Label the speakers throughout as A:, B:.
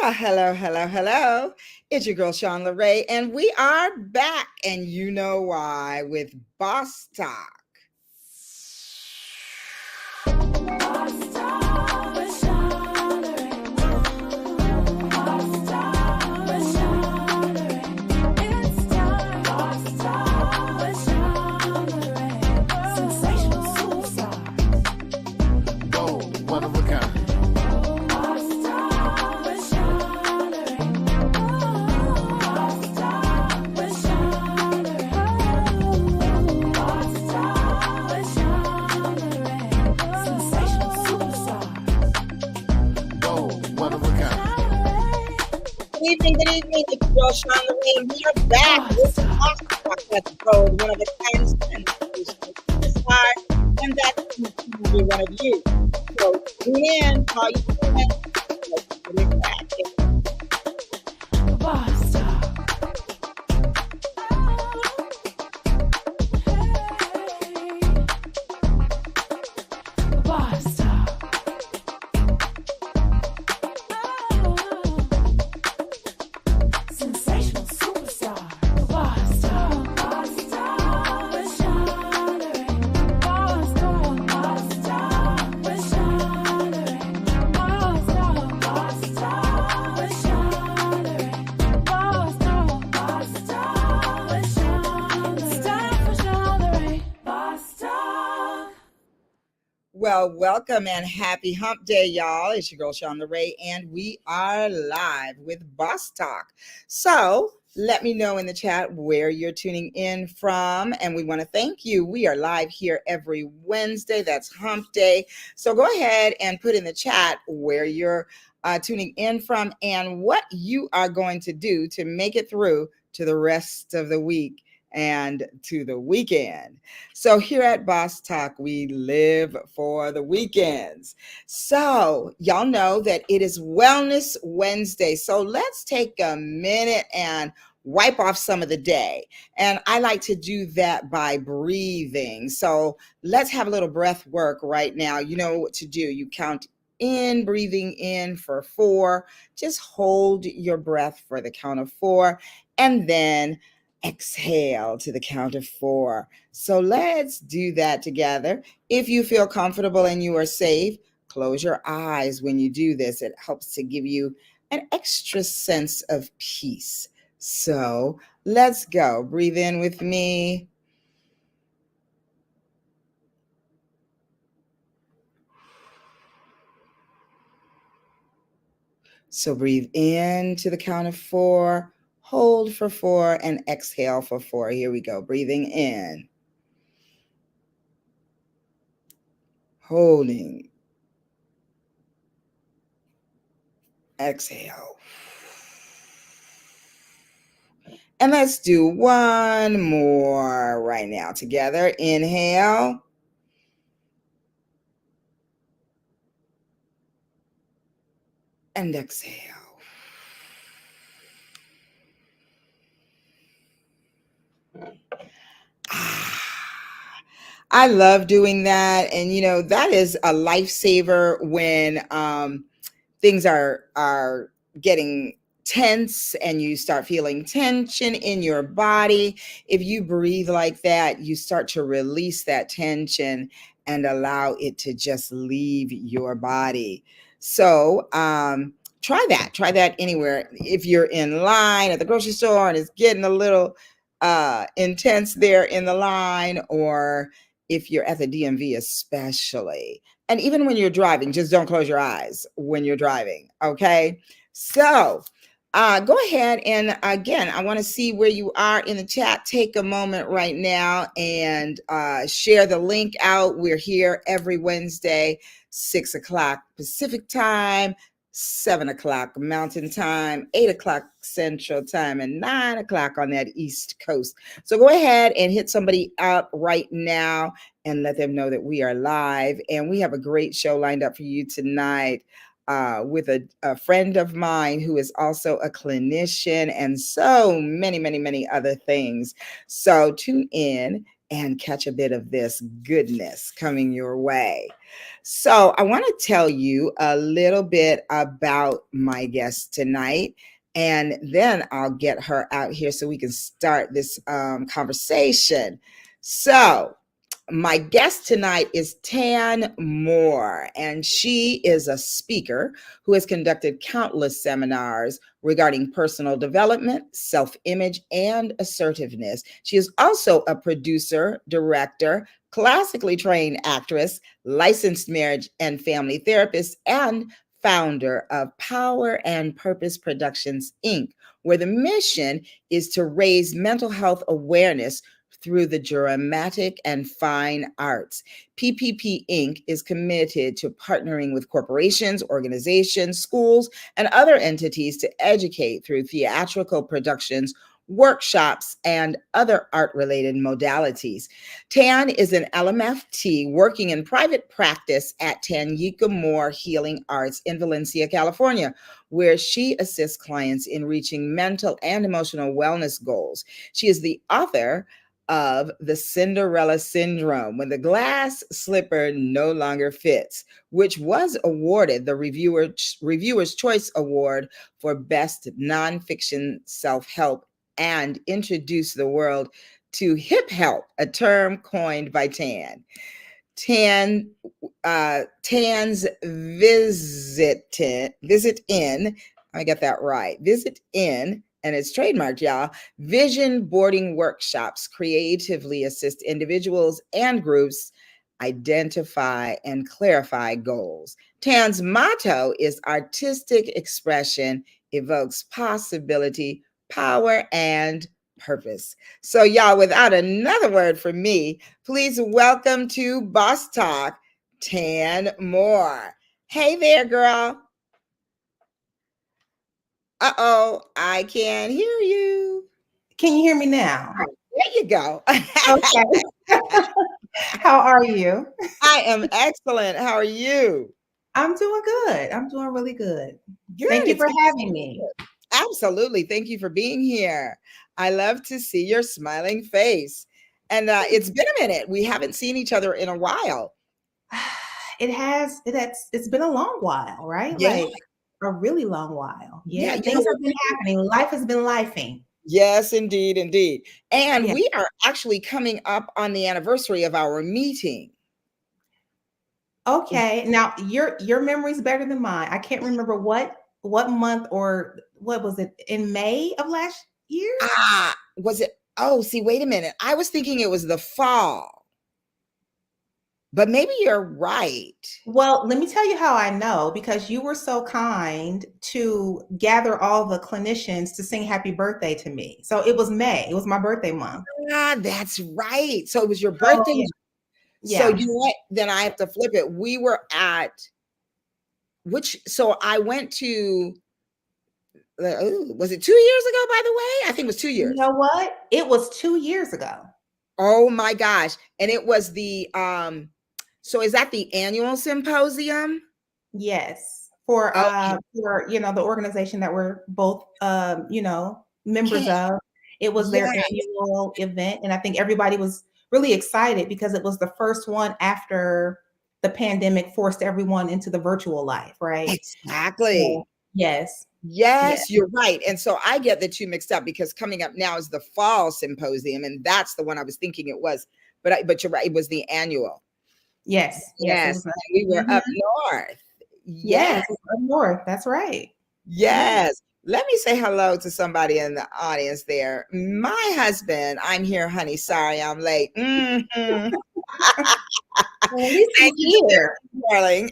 A: Well, hello, hello, hello. It's your girl, Sean LeRae, and we are back, and you know why, with Boss Talk.
B: One of a kind. One of a kind.
A: Good evening, good evening. It's your girl, Sean LeRae, and we are back with the Boss Talk episode, one of the times, and that's every one of you. So, tune in, call you in. Let's get it back. Well, welcome and happy hump day, y'all. It's your girl, Sean LeRae, and we are live with Boss Talk. So let me know in the chat where you're tuning in from, and we want to thank you. We are live here every Wednesday. That's hump day. So go ahead and put in the chat where you're tuning in from and what you are going to do to make it through to the rest of the week and to the weekend. So here at Boss Talk, we live for the weekends. So y'all know that it is Wellness Wednesday. So let's take a minute and wipe off some of the day. And I like to do that by breathing. So let's have a little breath work right now. You know what to do. You count in, breathing in for 4. Just hold your breath for the count of 4, and then exhale to the count of 4. So let's do that together. If you feel comfortable and you are safe, close your eyes when you do this. It helps to give you an extra sense of peace. So let's go. Breathe in with me. So breathe in to the count of 4. Hold for 4 and exhale for 4. Here we go. Breathing in. Holding. Exhale. And let's do one more right now together. Inhale. And exhale. I love doing that. And, you know, that is a lifesaver when things are getting tense and you start feeling tension in your body. If you breathe like that, you start to release that tension and allow it to just leave your body. So try that anywhere. If you're in line at the grocery store and it's getting a little intense there in the line, or if you're at the DMV especially. And even when you're driving, just don't close your eyes when you're driving, okay? So go ahead and again, I want to see where you are in the chat. Take a moment right now and share the link out. We're here every Wednesday, 6 o'clock Pacific time, 7 o'clock Mountain Time, 8 o'clock Central Time, and 9 o'clock on that East Coast. So go ahead and hit somebody up right now and let them know that we are live. And we have a great show lined up for you tonight with a friend of mine who is also a clinician and so many, many, many other things. So tune in and catch a bit of this goodness coming your way. So, I want to tell you a little bit about my guest tonight, and then I'll get her out here so we can start this conversation. So, my guest tonight is Tan Moore, and she is a speaker who has conducted countless seminars regarding personal development, self image, and assertiveness. She is also a producer, director, classically trained actress, licensed marriage and family therapist, and founder of Power and Purpose Productions, Inc., where the mission is to raise mental health awareness through the dramatic and fine arts. PPP Inc. is committed to partnering with corporations, organizations, schools, and other entities to educate through theatrical productions, workshops, and other art related modalities. Tan is an LMFT working in private practice at Tanyika Moore Healing Arts in Valencia, California, where she assists clients in reaching mental and emotional wellness goals. She is the author of The Cinderella Syndrome, When the Glass Slipper No Longer Fits, which was awarded the Reviewer's Choice Award for Best Nonfiction Self-Help and introduced the world to hip help, a term coined by Tan. Tan's visit in, I got that right. Visit in, and it's trademarked, y'all. Vision boarding workshops creatively assist individuals and groups identify and clarify goals. Tan's motto is artistic expression evokes possibility, power, and purpose. So, y'all, without another word from me, please welcome to Boss Talk, Tan Moore. Hey there, girl. Uh-oh, I can't hear you.
C: Can you hear me now?
A: There you go.
C: Okay. How are you?
A: I am excellent. How are you?
C: I'm doing good. I'm doing really good.
A: Good.
C: Thank you
A: It's
C: for
A: good to see
C: having me.
A: you. Absolutely. Thank you for being here. I love to see your smiling face. And it's been a minute. We haven't seen each other in a while.
C: It's been a long while, right?
A: Yeah.
C: Like a really long while.
A: Yeah.
C: Yeah, things have been happening. Life has been lifing.
A: Yes, indeed, indeed. And
C: Yeah.
A: we are actually coming up on the anniversary of our meeting.
C: Okay. Now your memory's better than mine. I can't remember what month or what was it in May of last year?
A: Was it? Oh, see, wait a minute. I was thinking it was the fall, but maybe you're right.
C: Well, let me tell you how I know because you were so kind to gather all the clinicians to sing happy birthday to me. So it was May. It was my birthday month.
A: That's right. So it was your
C: Oh,
A: birthday.
C: yeah.
A: So
C: Yeah.
A: you know what? Then I have to flip it. We were at so I went to, was it 2 years ago, by the way? I think it was 2 years.
C: You know what? It was 2 years ago.
A: Oh my gosh. And it was so is that the annual symposium?
C: Yes.
A: Okay.
C: For the organization that we're both members of. It was their
A: Yeah,
C: annual event. And I think everybody was really excited because it was the first one after the pandemic forced everyone into the virtual life, right?
A: exactly.
C: So, yes. Yes.
A: Yes, you're right. And so I get the two mixed up because coming up now is the fall symposium, and that's the one I was thinking it was. But you're right, it was the annual.
C: Yes. Yes. It
A: Yes,
C: was
A: and we were
C: mhm.
A: up north. Yes,
C: Yes, it was up north. That's right. Yeah.
A: yes. Let me say hello to somebody in the audience there. My husband, I'm here, honey. Sorry, I'm late. Mhm.
C: Well, at least
A: Thank
C: he's
A: you
C: here.
A: for darling.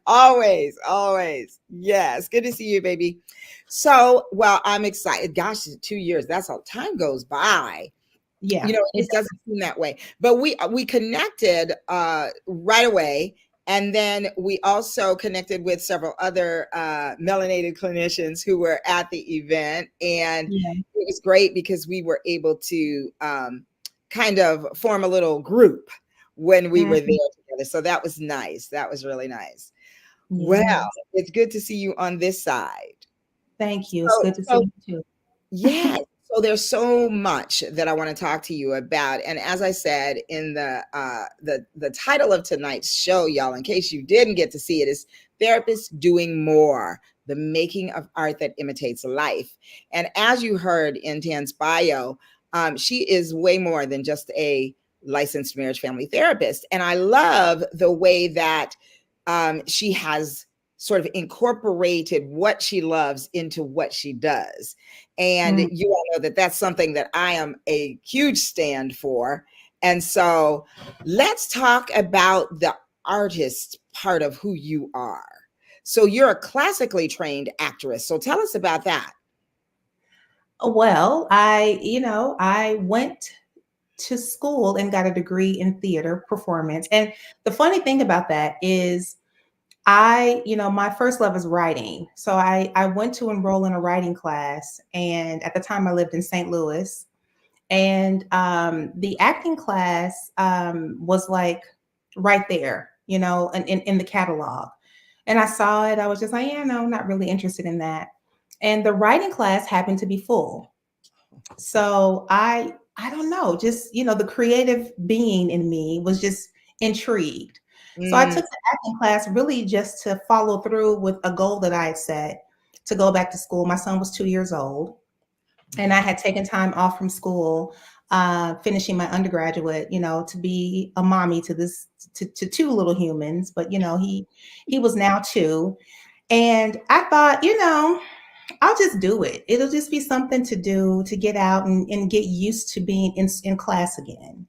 A: Always, always. Yes, good to see you, baby. So, well, I'm excited. Gosh, 2 years. That's how time goes by.
C: Yeah.
A: It just doesn't seem that way. But we connected right away, and then we also connected with several other melanated clinicians who were at the event, and
C: Yeah.
A: it was great because we were able to kind of form a little group when we were there
C: Mhm.
A: together. So that was nice. That was really nice. Well,
C: Yes.
A: it's good to see you on this side.
C: Thank you. It's
A: So,
C: good to see
A: so
C: you too.
A: yeah. So there's so much that I want to talk to you about, and as I said in the title of tonight's show, y'all, in case you didn't get to see it, is "Therapists Doing More: The Making of Art That Imitates Life." And as you heard in Tan's bio, she is way more than just a licensed marriage family therapist, and I love the way that she has sort of incorporated what she loves into what she does. And
C: Mm.
A: you all know that that's something that I am a huge stand for. And so let's talk about the artist part of who you are. So you're a classically trained actress. So tell us about that.
C: Well, I went to school and got a degree in theater performance. And the funny thing about that is my first love is writing. So I went to enroll in a writing class. And at the time I lived in St. Louis. And the acting class was like right there, in the catalog. And I saw it. I was just like, yeah, no, I'm not really interested in that. And the writing class happened to be full. So I don't know, just the creative being in me was just intrigued. So I
A: Mm,
C: took the acting class really just to follow through with a goal that I had set to go back to school. My son was 2 years old, and I had taken time off from school, finishing my undergraduate, to be a mommy to two little humans. But he was now two, and I thought, I'll just do it. It'll just be something to do to get out and get used to being in class again.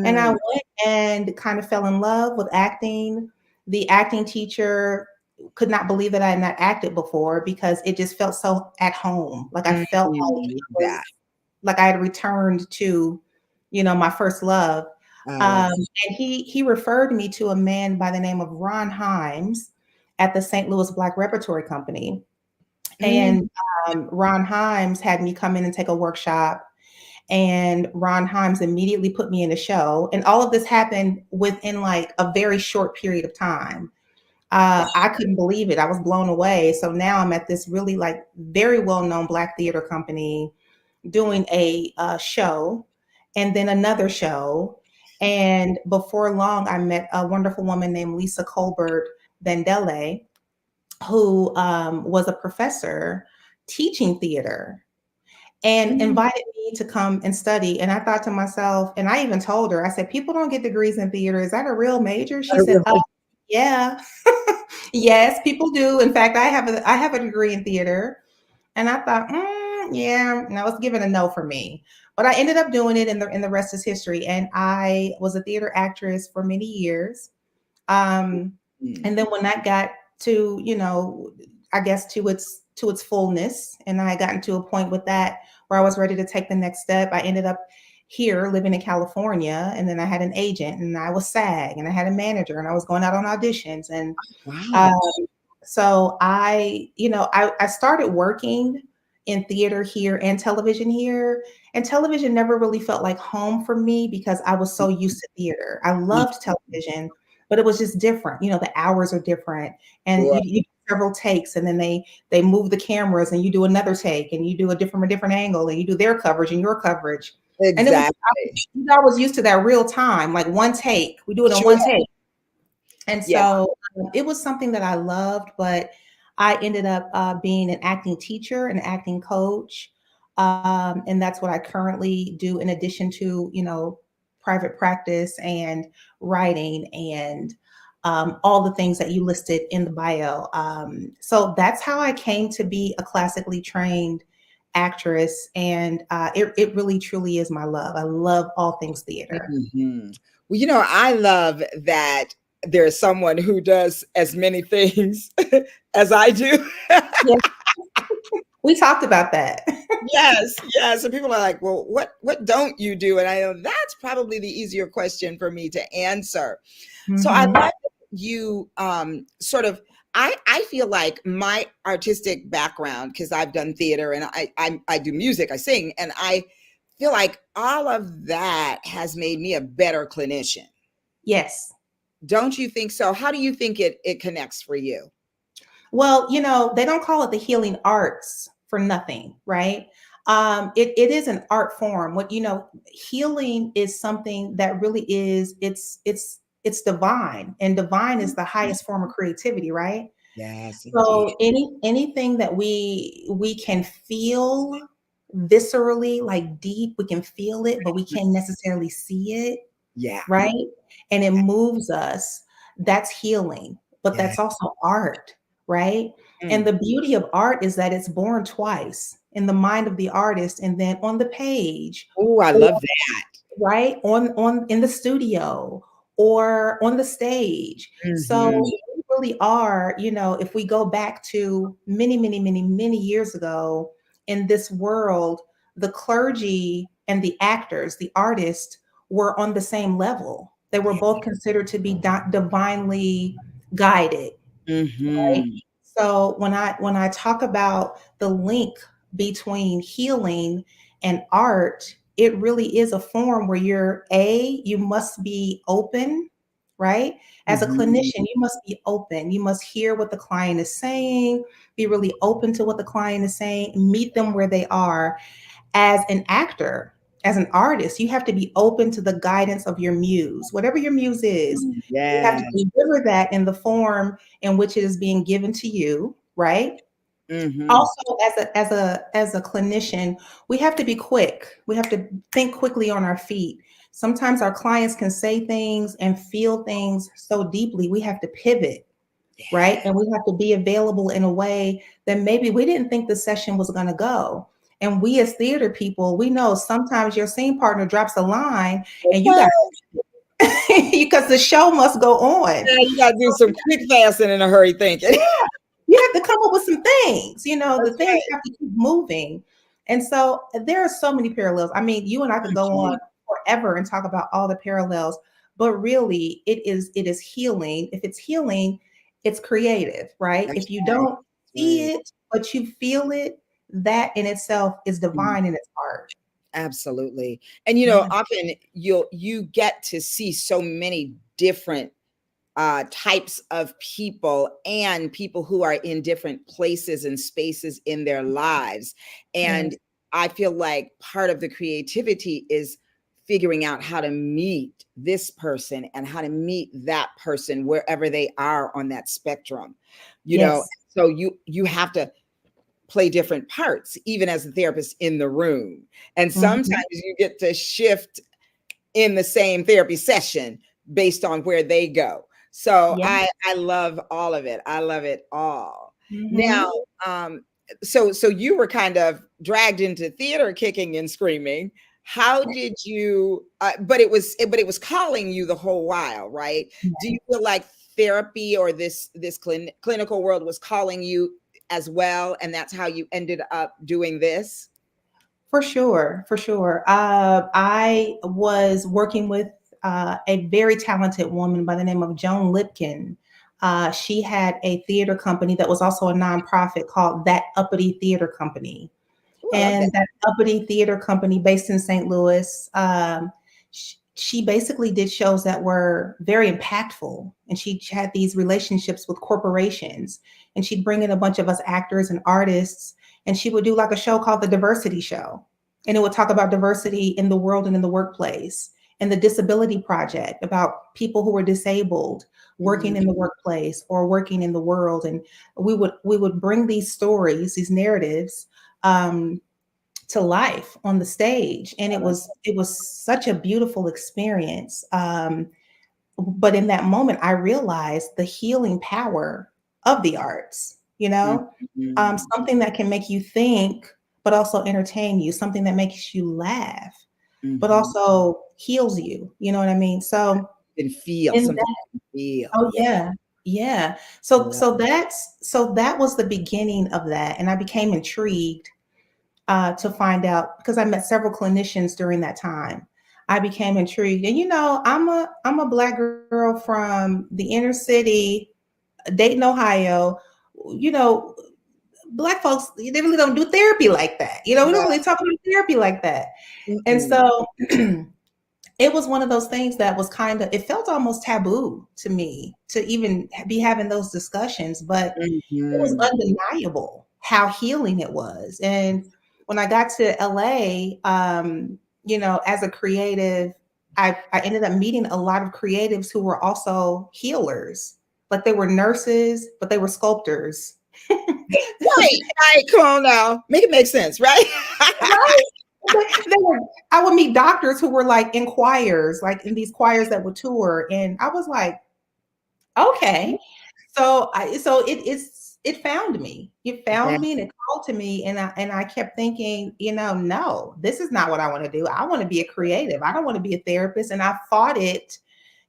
C: And I
A: mm,
C: went and kind of fell in love with acting. The acting teacher could not believe that I had not acted before because it just felt so at home. Like I felt like it
A: love that.
C: was like I had returned to, my first love.
A: I love
C: Um, and he referred me to a man by the name of Ron Himes at the St. Louis Black Repertory Company.
A: it.
C: And Ron Himes had me come in and take a workshop. And Ron Himes immediately put me in a show. And all of this happened within like a very short period of time. I couldn't believe it. I was blown away. So now I'm at this really like very well known Black theater company doing a show and then another show. And before long, I met a wonderful woman named Lisa Colbert Vandele, who was a professor teaching theater and
A: Mm.
C: invited me to come and study. And I thought to myself, and I even told her, I said, people don't get degrees in theater. Is that a real major? She said, yeah, yes, people do. In fact, I have a degree in theater. And I thought, yeah, and I was given a no for me. But I ended up doing it, and the rest is history. And I was a theater actress for many years. Um,
A: Mm.
C: and then when that got to, I guess to its fullness, and I had gotten to a point with that where I was ready to take the next step, I ended up here living in California, and then I had an agent, and I was SAG, and I had a manager, and I was going out on auditions, and um,
A: Wow.
C: so I started working in theater here and television here. And television never really felt like home for me because I was so used to theater. I loved television, but it was just different. The hours are different, and
A: Right.
C: you do several takes, and then they move the cameras, and you do another take, and you do it from a different angle, and you do their coverage and your coverage. And it was
A: Exactly.
C: I was used to that real time, like one take. We do it in one
A: Sure.
C: take. And
A: Yeah.
C: so it was something that I loved, but I ended up being an acting teacher, an acting coach. And that's what I currently do in addition to, private practice and writing and all the things that you listed in the bio. So that's how I came to be a classically trained actress. And it really, truly is my love. I love all things theater.
A: Mhm. Well, I love that there's someone who does as many things as I do.
C: Yeah, we talked about that.
A: Yes, yes. And people are like, "Well, what don't you do?" And I know that's probably the easier question for me to answer. So I love
C: Mhm.
A: that you sort of I feel like my artistic background, because I've done theater and I do music, I sing, and I feel like all of that has made me a better clinician.
C: Yes.
A: Don't you think so? How do you think it connects for you?
C: Well, they don't call it the healing arts for nothing, right? It is an art form. What, healing is something that really is, it's divine, and divine is the highest form of creativity, right?
A: Yes, indeed.
C: So anything that we can feel viscerally, like deep, we can feel it, but we can't necessarily see it,
A: Yeah.
C: right? And it moves us. That's healing, but
A: Yeah.
C: that's also art, right? And
A: Mm.
C: the beauty of art is that it's born twice in the mind of the artist and then on the page,
A: Oh, I
C: or
A: love that.
C: right on in the studio or on the stage. So
A: Hmm.
C: we really are, if we go back to many, many, many, many years ago, in this world, the clergy and the actors, the artists, were on the same level. They were
A: Yeah.
C: both considered to be divinely guided, right?
A: Hmm.
C: So when I talk about the link between healing and art, it really is a form where you must be open, right? As a
A: Hmm.
C: clinician, you must be open. You must hear what the client is saying, be really open to what the client is saying, meet them where they are. As an actor, as an artist, you have to be open to the guidance of your muse, whatever your muse is. You have to
A: Yeah.
C: deliver that in the form in which it is being given to you, right?
A: Hmm.
C: Also, as a clinician, we have to be quick. We have to think quickly on our feet. Sometimes our clients can say things and feel things so deeply, we have to pivot, right?
A: Yeah.
C: And we have to be available in a way that maybe we didn't think the session was going to go. And we as theater people, we know sometimes your scene partner drops a line and you got
A: Okay.
C: because the show must go on.
A: Yeah, you gotta do some quick, fast, and in a hurry thinking.
C: You have to come up with some things, the
A: That's
C: things
A: right.
C: have to keep moving. And so there are so many parallels. I mean, you and I could go on
A: Mhm.
C: forever and talk about all the parallels, but really it is healing. If it's healing, it's creative, right?
A: That's
C: If you
A: right.
C: don't
A: That's right.
C: see it, but you feel it, that in itself is
A: Mhm.
C: divine in its art.
A: Absolutely. And
C: Yeah.
A: often you get to see so many different types of people and people who are in different places and spaces in their lives. And
C: Yes.
A: I feel like part of the creativity is figuring out how to meet this person and how to meet that person wherever they are on that spectrum. You know,
C: Yes.
A: so you have to play different parts even as a therapist in the room. And sometimes
C: Mhm.
A: you get to shift in the same therapy session based on where they go. So
C: Yeah.
A: I love all of it. I love it all. Now,
C: Mhm.
A: um, so you were kind of dragged into theater kicking and screaming. How did you but it was calling you the whole while, right? Do you feel like therapy or this clinical world was calling you as well, and that's how you ended up doing this?
C: For sure, for sure. I was working with a very talented woman by the name of Joan Lipkin. She had a theater company that was also a nonprofit called That Uppity Theater Company.
A: Ooh, I love that.
C: And that Uppity Theater Company, based in St. Louis, she basically did shows that were very impactful. And she had these relationships with corporations. And she'd bring in a bunch of us actors and artists, and she would do like a show called The Diversity Show. And it would talk about diversity in the world and in the workplace. And the Disability Project, about people who were disabled working
A: Mhm.
C: in the workplace or working in the world. And we would bring these stories, these narratives, um, to life on the stage, and it was such a beautiful experience. But in that moment, I realized the healing power of the arts.
A: Mhm.
C: Something that can make you think, but also entertain you. Something that makes you laugh, but
A: Mhm.
C: also heals you. You know what I mean? So
A: And feel
C: in
A: something
C: that,
A: you can feel.
C: oh
A: Yeah.
C: yeah, yeah.
A: I
C: So
A: love
C: so that's so that was the beginning of that, and I became intrigued to find out because I met several clinicians during that time. I became intrigued, and I'm a black girl from the inner city, Dayton, Ohio. You know, black folks they really don't do therapy like that. We don't
A: no.
C: really talk about therapy like that, and
A: Mm-mm.
C: so it was one of those things that was it felt almost taboo to me to even be having those discussions, but it was
A: Mhm.
C: undeniable how healing it was. And when I got to LA, as a creative, I ended up meeting a lot of creatives who were also healers. Like they were nurses, but they were sculptors.
A: Right, right. Come on now. Make it make sense, right?
C: Right. They were, I would meet doctors who were like in choirs, like in these choirs that would tour. And I was like, okay. So it found me. It
A: Yeah.
C: found me and it called to me. And I kept thinking, no, this is not what I want to do. I want to be a creative. I don't want to be a therapist. And I fought it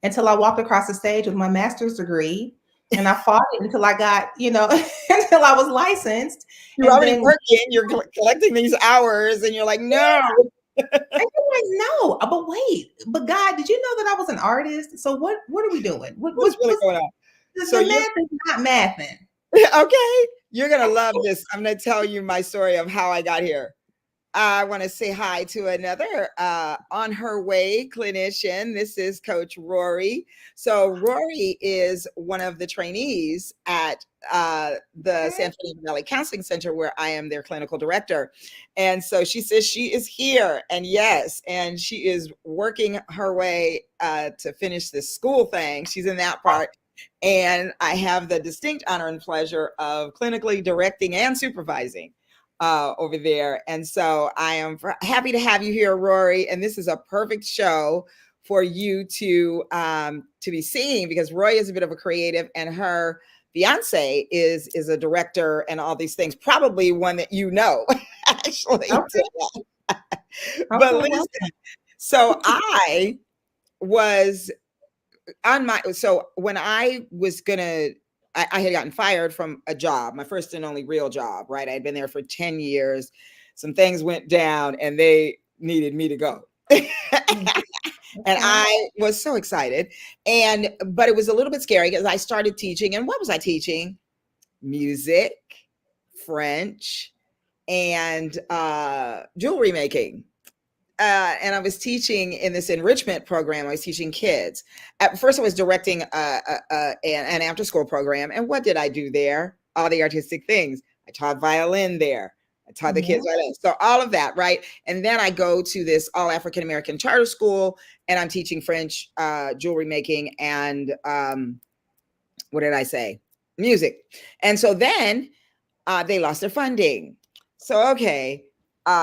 C: until I walked across the stage with my master's degree. And I fought it until I got, until I was licensed.
A: You're
C: And
A: already
C: then
A: working, you're collecting these hours, and you're like, no.
C: I was like, no, but wait, but God, did you know that I was an artist? So what are we doing?
A: What's really going on? So
C: The
A: you're
C: math is not mathing.
A: okay. You're gonna love this. I'm gonna tell you my story of how I got here. I want to say hi to another on her way clinician. This is Coach Rory. So Rory is one of the trainees at the San Fernando Valley Counseling Center, where I am their clinical director. And so she says she is here, and yes, and she is working her way to finish this school thing. She's in that part. And I have the distinct honor and pleasure of clinically directing and supervising over there. And so I am happy to have you here, Rory. And this is a perfect show for you to be seeing, because Roy is a bit of a creative, and her fiance is a director and all these things. Probably one that you know, actually.
C: Okay.
A: But
C: Okay,
A: listen,
C: well,
A: so I was on my so when I was gonna I had gotten fired from a job, my first and only real job, right? I had been there for 10 years. Some things went down and they needed me to go. And
C: okay.
A: I was so excited. But it was a little bit scary because I started teaching. And what was I teaching? Music, French, and jewelry making. And I was teaching in this enrichment program. I was teaching kids. At first, I was directing an after-school program. And what did I do there? All the artistic things. I taught violin there. I taught the
C: Yeah.
A: kids violin. So all of that, right? And then I go to this all African American charter school, and I'm teaching French, jewelry making, and what did I say? Music. And so then they lost their funding. So, okay.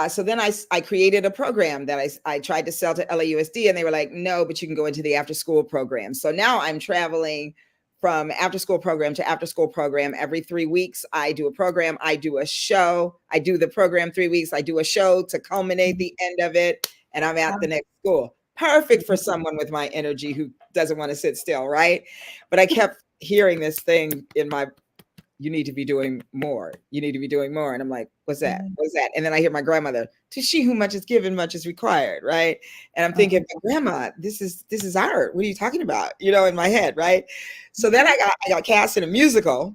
A: So then I created a program that I tried to sell to LAUSD, and they were like, no, but you can go into the after school program. So now I'm traveling from after school program to after school program. Every 3 weeks, I do a program, I do a show, I do the program 3 weeks, I do a show to culminate the end of it, and I'm at the next school. Perfect for someone with my energy who doesn't want to sit still, right? But I kept hearing this thing in my, you need to be doing more. You need to be doing more. And I'm like, what's that? What's that? And then I hear my grandmother, to she who much is given, much is required. Right. And I'm thinking, grandma, this is art. What are you talking about? In my head. Right. So then I got cast in a musical,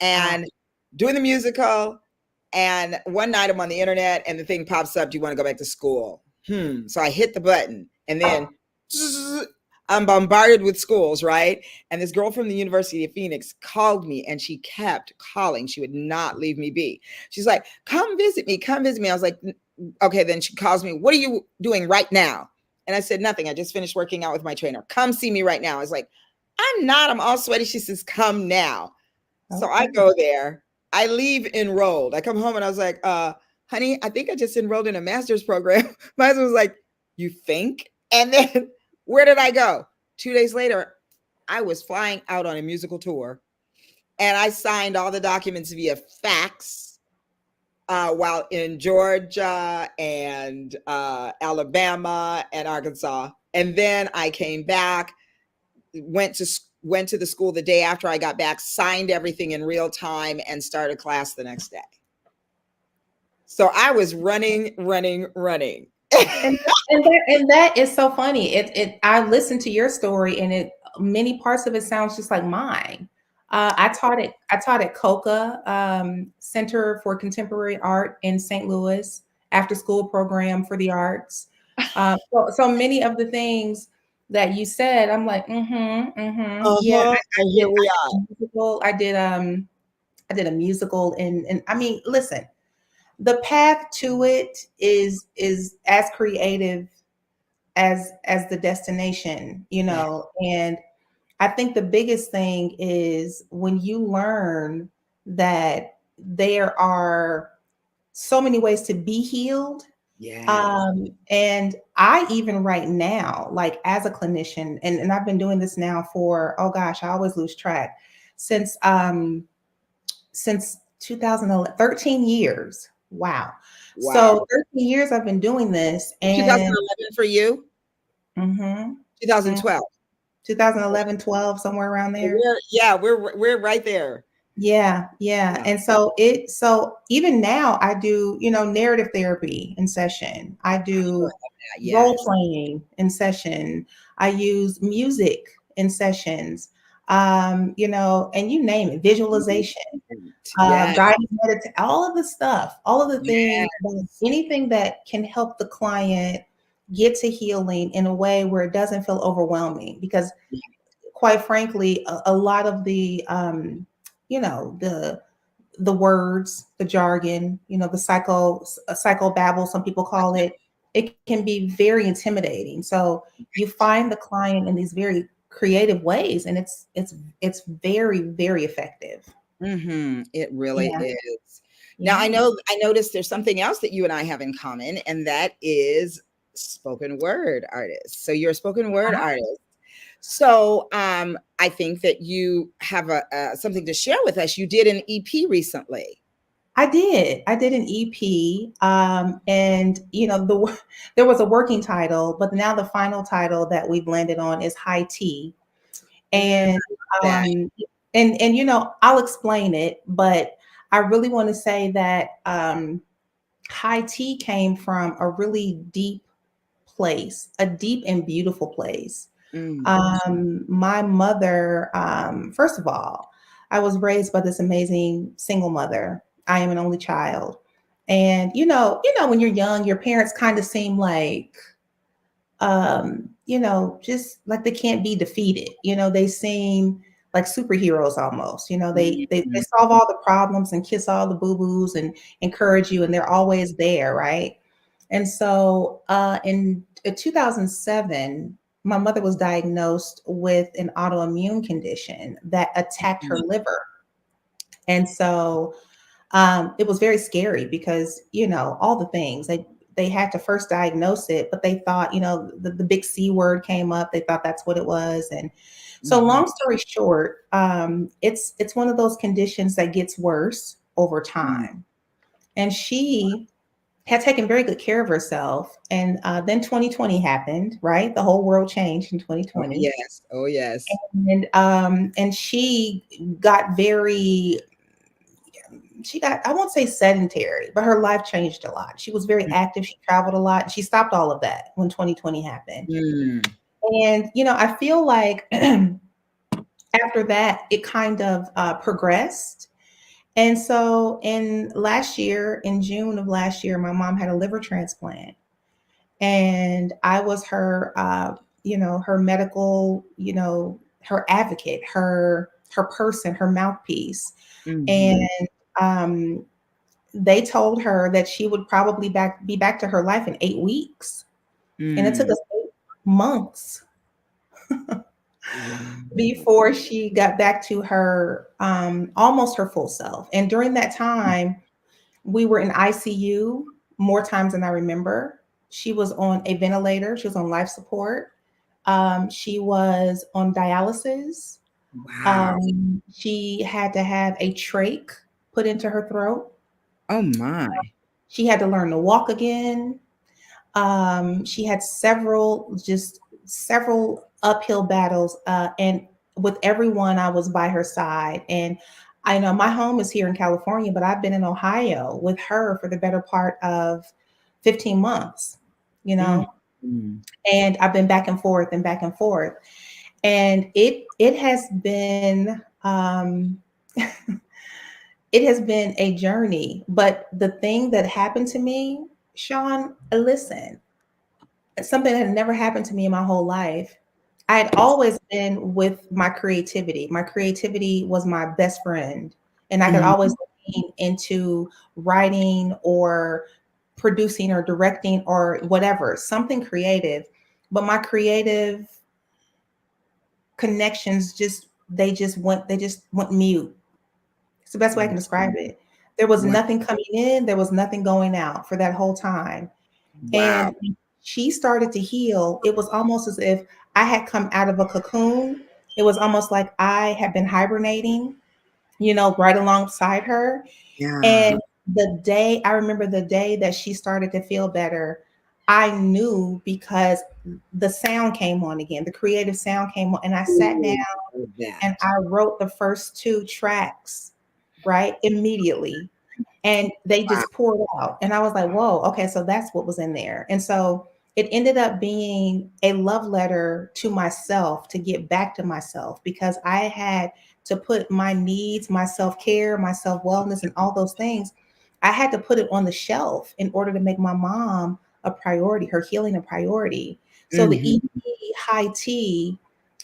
A: and doing the musical. And one night I'm on the internet and the thing pops up. Do you want to go back to school? So I hit the button, and then I'm bombarded with schools, right? And this girl from the University of Phoenix called me, and she kept calling. She would not leave me be. She's like, come visit me, come visit me. I was like, okay. Then she calls me, what are you doing right now? And I said, nothing. I just finished working out with my trainer. Come see me right now. I was like, I'm not, I'm all sweaty. She says, come now. So I go there. I leave enrolled. I come home and I was like, honey, I think I just enrolled in a master's program. My husband was like, you think? And then where did I go? 2 days later, I was flying out on a musical tour, and I signed all the documents via fax while in Georgia and Alabama and Arkansas. And then I came back, went to the school the day after I got back, signed everything in real time, and started class the next day. So I was running.
C: And that is so funny. I listened to your story, and many parts of it sounds just like mine. I taught at COCA, Center for Contemporary Art in St. Louis, after school program for the arts. So many of the things that you said, I'm like, yeah.
A: And here we are.
C: I did a musical, and I mean, listen. the path to it is as creative as the destination,
A: Yeah.
C: and I think the biggest thing is when you learn that there are so many ways to be healed.
A: Yes.
C: And I even right now, like as a clinician, and I've been doing this now for, oh gosh, I always lose track, since since 2011, 13 years. Wow.
A: Wow.
C: So 13 years I've been doing this, and
A: 2011 for you?
C: mhm, mhm,
A: 2012.
C: 2011, 12, somewhere around there.
A: We're right there.
C: Yeah, yeah.
A: Yeah.
C: And so even now I do, narrative therapy in session. I
A: Oh, I
C: do
A: love that.
C: role
A: Yes.
C: playing in session. I use music in sessions. And you name it, visualization,
A: Yes.
C: guided meditation, all of the stuff, all of the things,
A: Yes.
C: anything that can help the client get to healing in a way where it doesn't feel overwhelming. Because quite frankly, a lot of the you know the words, the jargon, the psycho babble, some people call it, it can be very intimidating. So you find the client in these very creative ways, and it's very, very effective.
A: It really
C: Yeah,
A: is. Now
C: yeah.
A: I noticed there's something else that you and I have in common, and that is spoken word artist. So you're a spoken word artist. So I think that you have something to share with us. You did an EP recently.
C: I did an EP, and there was a working title, but now the final title that we blended on is High Tea.
A: Mm,
C: And
A: that.
C: um and I'll explain it, but I really want to say that high tea came from a really deep place, a deep and beautiful place.
A: Mm,
C: My mother, first of all, I was raised by this amazing single mother. I am an only child. And when you're young, your parents kind of seem like just like they can't be defeated. They seem like superheroes almost. They
A: mm,
C: solve all the problems and kiss all the boo-boos and encourage you, and they're always there, right? And so in 2007, my mother was diagnosed with an autoimmune condition that attacked her
A: mm,
C: liver. And so it was very scary because all the things they had to first diagnose it, but they thought the big C word came up. They thought that's what it was, and so
A: mhm,
C: long story short, it's one of those conditions that gets worse over
A: mm.
C: time. And she had taken very good care of herself, and then 2020 happened. Right, the whole world changed in
A: Oh
C: 2020,
A: yes. Oh yes.
C: and she got, I won't say sedentary, but her life changed a lot. She was very active. She traveled a lot. She stopped all of that when 2020 happened.
A: Mm,
C: And, I feel like after that, it kind of progressed. And so in June of last year, my mom had a liver transplant. And I was her medical, her advocate, her person, her mouthpiece. And
A: mhm,
C: um, they told her that she would probably be back to her life in 8 weeks. And it took
A: mm.
C: us 8 months
A: Wow.
C: before she got back to her almost her full self. And during that time, we were in ICU more times than I remember. She was on a ventilator, she was on life support, she was on dialysis.
A: Wow.
C: She had to have a trach put into her throat.
A: Oh my.
C: She had to learn to walk again. She had several uphill battles, and with everyone, I was by her side. And I know my home is here in California, but I've been in Ohio with her for the better part of 15 months, you
A: Mm,
C: know,
A: mm.
C: and I've been back and forth and back and forth. And it has been it has been a journey. But the thing that happened to me, Sean, listen, something that had never happened to me in my whole life. I had always been with my creativity. My creativity was my best friend, and I could
A: Mhm.
C: always into writing or producing or directing or whatever, something creative. But my creative connections just went mute. It's the best way I can describe it. There was
A: Wow.
C: nothing coming in, there was nothing going out for that whole time.
A: Wow.
C: And when she started to heal, it was almost as if I had come out of a cocoon. It was almost like I had been hibernating, right alongside her.
A: Yeah.
C: And I remember the day that she started to feel better, I knew because the sound came on again, the creative sound came on, and I sat down
A: Ooh, love
C: and
A: that.
C: I wrote the first two tracks, right, immediately. And they
A: Wow.
C: just poured out. And I was like, whoa, okay, so that's what was in there. And so it ended up being a love letter to myself to get back to myself because I had to put my needs, my self care, my self wellness, and all those things. I had to put it on the shelf in order to make my mom a priority, her healing a priority. So the
A: Mhm.
C: EP high tea,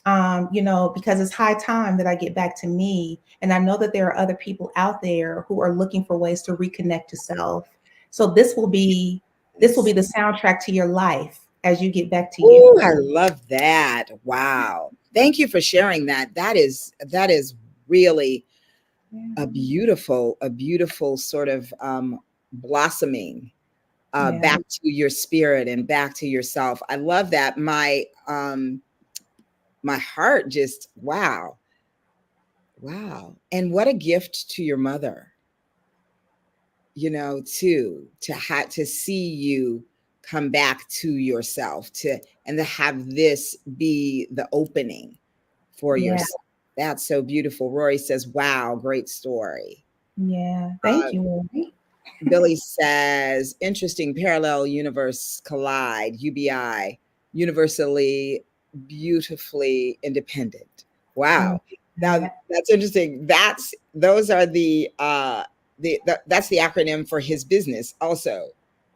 C: because it's high time that I get back to me. And I know that there are other people out there who are looking for ways to reconnect to self. So this will be the soundtrack to your life as you get back to you.
A: Ooh, I love that. Wow. Thank you for sharing that. That is really a beautiful sort of blossoming
C: Yeah.
A: back to your spirit and back to yourself. I love that. My heart just wow. Wow. And what a gift to your mother, to see you come back to yourself, and to have this be the opening for
C: Yeah.
A: yourself. That's so beautiful. Rory says, wow, great story.
C: Yeah.
A: Uh,
C: Thank you, Lori.
A: Billy says, interesting parallel universe collide, UBI, universally beautifully independent.
C: Love
A: Wow. Now
C: that.
A: that's interesting. Those are that's the acronym for his business also,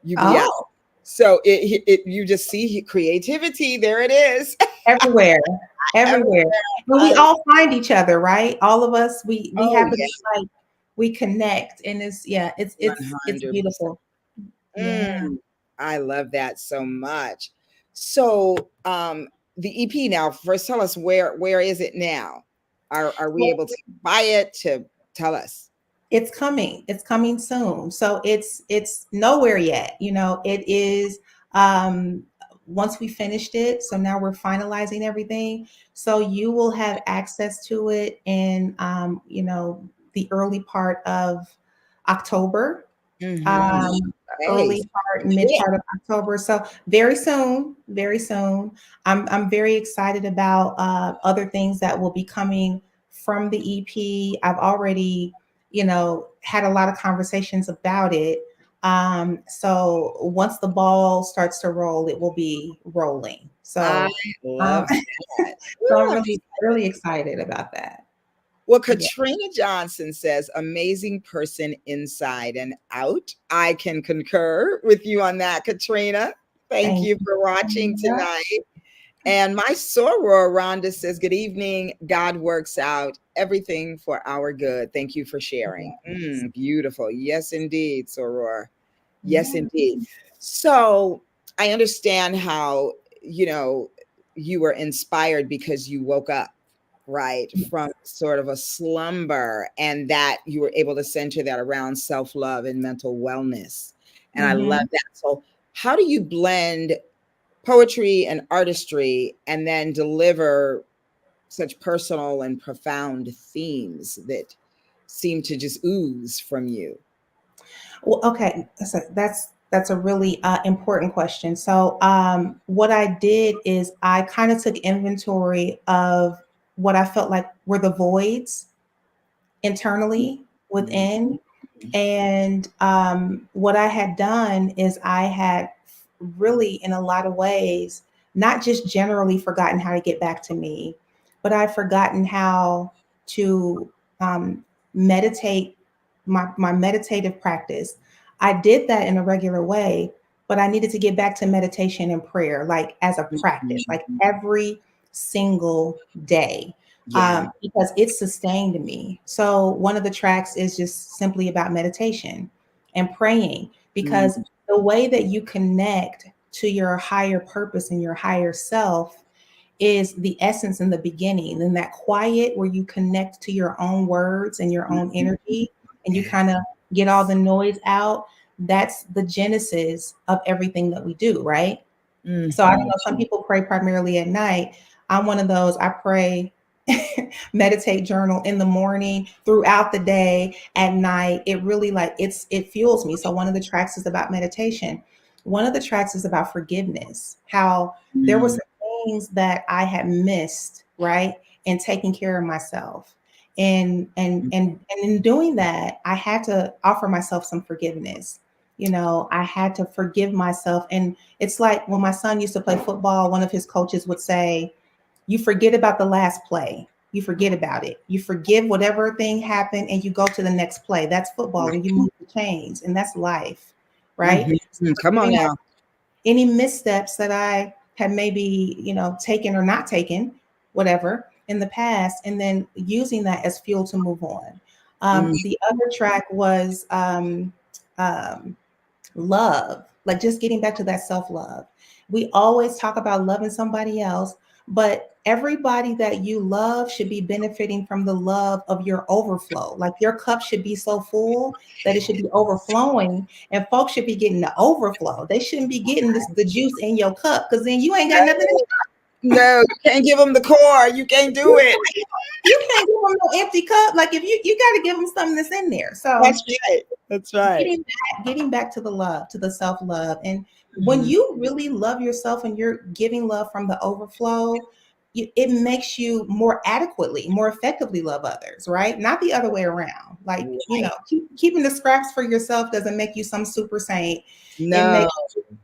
A: UBI.
C: Oh,
A: So you just see creativity. There it is.
C: everywhere.
A: Everywhere.
C: Everywhere. But we
A: I-
C: all find each other, right? All of us, we
A: oh
C: happen
A: yeah,
C: to like we connect and it's
A: 100%.
C: beautiful. Yeah.
A: Mm, I love that so much. So, the EP now, first tell us where is it now? Are we able to buy it? To tell us.
C: It's coming. It's coming soon. So it's nowhere yet. It is um once we finished it. So now we're finalizing everything. So you will have access to it in the early part of October.
A: Mm-hmm.
C: Um
A: Hey,
C: early part, mid
A: yeah.
C: part of October. So very soon, very soon. I'm very excited about other things that will be coming from the EP. I've already had a lot of conversations about it. So once the ball starts to roll, it will be rolling.
A: I
C: So,
A: love that.
C: so
A: Ooh,
C: I'm
A: I'm
C: really,
A: excited.
C: really excited about that.
A: Well,
C: Yeah,
A: Katrina Johnson says, amazing person inside and out. I can concur with you on that, Katrina. Thank
C: thank
A: you
C: you
A: for
C: so
A: watching tonight.
C: much.
A: And my soror, Rhonda, says, good evening. God works out everything for our good. Thank you for sharing.
C: Yes.
A: Beautiful. Yes, indeed, soror. Yes,
C: Yeah.
A: indeed. So I understand how, you know, you were inspired because you woke up, right, from sort of a slumber, and that you were able to center that around self love and mental wellness. And I love
C: Hmm.
A: that. So, how do you blend poetry and artistry and then deliver such personal and profound themes that seem to just ooze from you?
C: Well, okay, that's a really important question. So, what I did is I kind of took inventory of what I felt like were the voids internally
A: Mhm.
C: within. And what I had done is I had really, in a lot of ways, not just generally forgotten how to get back to me, but I've forgotten how to meditate, my meditative practice. I did that in a regular way, but I needed to get back to meditation and prayer, like as a practice, like
A: Mhm.
C: every single day.
A: Yeah.
C: because it sustained me. So one of the tracks is just simply about meditation and praying, because
A: Mm,
C: the way that you connect to your higher purpose and your higher self is the essence in the beginning, and that quiet where you connect to your own words and your own
A: mm,
C: energy, and you kind of get all the
A: yes.
C: noise out. That's the genesis of everything that we do, right? So I don't
A: Mhm.
C: know, some people pray primarily at night. I'm one of those. I pray, meditate, journal in the morning, throughout the day, at night. It really, like, it fuels me. So one of the tracks is about meditation. One of the tracks is about forgiveness. How there were
A: Mm,
C: some things that I had missed, right? And taking care of myself. And in doing that, I had to offer myself some forgiveness. I had to forgive myself. And it's like when my son used to play football, one of his coaches would say, you forget about the last play. You forget about it. You forgive whatever thing happened and you go to the next play. That's football, and you move the chains, and that's life, right?
A: mhm.
C: So
A: Come on
C: forgiving
A: now.
C: any missteps that I had maybe, taken or not taken, whatever, in the past, and then using that as fuel to move on.
A: Mm,
C: The other track was um, love, like just getting back to that self love. We always talk about loving somebody else, but everybody that you love should be benefiting from the love of your overflow. Like your cup should be so full that it should be overflowing, and folks should be getting the overflow. They shouldn't be getting the juice in your cup, because then you ain't got nothing in
A: no, you can't give them the core. You can't do
C: you
A: it.
C: can't, you can't give them no empty cup. Like, if you got to give them something that's in there. So
A: That's right. That's right.
C: getting back to the love, to the self-love. And when
A: Mhm.
C: you really love yourself and you're giving love from the overflow, it makes you more adequately, more effectively love others, right? Not the other way around. Like,
A: Right.
C: keeping the scraps for yourself doesn't make you some super saint. it
A: No.
C: makes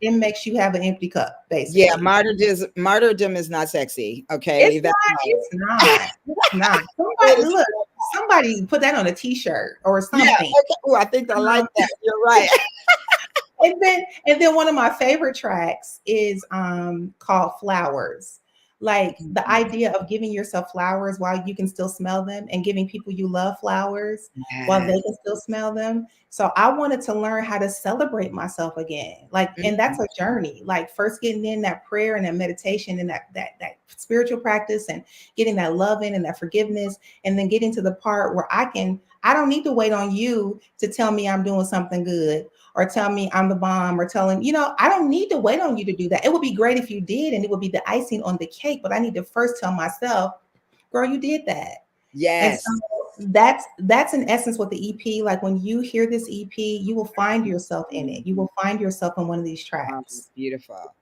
C: it makes you have an empty cup,
A: Yeah,
C: basically.
A: martyrdom is not sexy. Okay,
C: It's
A: leave that
C: not.
A: alone.
C: It's not. It's not.
A: It
C: Somebody
A: is.
C: look. Somebody put that on a T-shirt or
A: Yeah.
C: something.
A: Okay. Oh, I think I like that. You're right.
C: And then one of my favorite tracks is called Flowers. Like the idea of giving yourself flowers while you can still smell them, and giving people you love flowers while they can
A: Yes.
C: still smell them. So I wanted to learn how to celebrate myself again. Like, and that's
A: Mhm.
C: a journey. Like, first getting in that prayer and that meditation and that spiritual practice, and getting that love in and that forgiveness, and then getting to the part where I don't need to wait on you to tell me I'm doing something good, or tell me I'm the bomb, or telling, I don't need to wait on you to do that. It would be great if you did, and it would be the icing on the cake, but I need to first tell myself, girl, you did that. And so
A: Yes.
C: that's in essence what the EP, like when you hear this EP, you will find yourself in it. You will find yourself in one of these tracks.
A: Beautiful.
C: Thank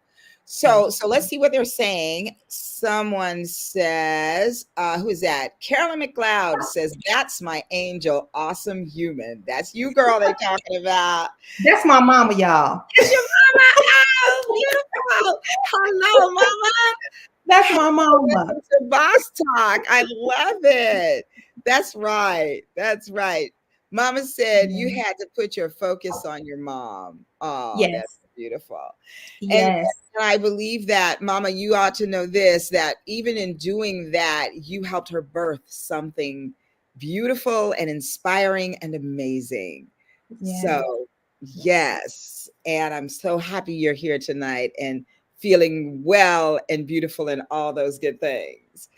A: So let's see what they're saying. Someone says, who is that? Carolyn McLeod says, "That's my angel, awesome human." That's you, girl. They're talking about.
C: you. That's my mama, y'all.
A: It's your mama. Oh, beautiful. Hello, mama.
C: That's my mama.
A: Welcome to Boss Talk. I love it. That's right. That's right. Mama said you
C: Mhm.
A: had to put your focus on your mom. Oh, that's
C: Yes.
A: beautiful. And
C: Yes.
A: I believe that, Mama, you ought to know this, that even in doing that, you helped her birth something beautiful and inspiring and amazing.
C: Yes.
A: So,
C: Yes.
A: yes. And I'm so happy you're here tonight and feeling well and beautiful and all those good things.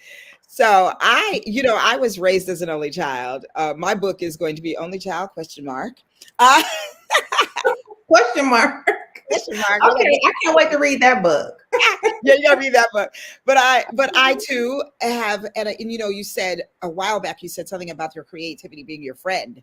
A: So I was raised as an only child. My book is going to be Only Child question mark. Uh,
C: Question mark.
A: question mark.
C: Okay, I can't wait to read that book.
A: Yeah, you gotta read that book. But I too have, and you said a while back, you said something about your creativity being your friend.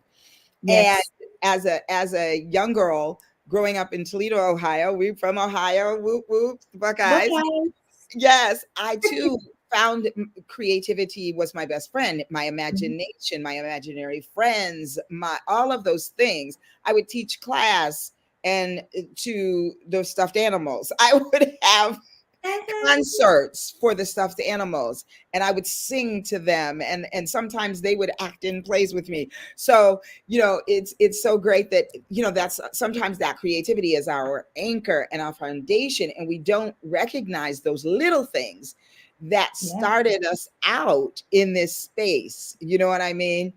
A: And
C: Yes.
A: as a young girl growing up in Toledo, Ohio, we from Ohio, whoop whoop, the Buckeyes.
C: Okay.
A: Yes, I too found creativity was my best friend, my imagination, my imaginary friends, my all of those things. I would teach class and to those stuffed animals. I would have
C: Mhm.
A: concerts for the stuffed animals, and I would sing to them, and sometimes they would act in plays with me. So it's so great that that's sometimes that creativity is our anchor and our foundation, and we don't recognize those little things that
C: Yeah.
A: started us out in this space. You know what I mean?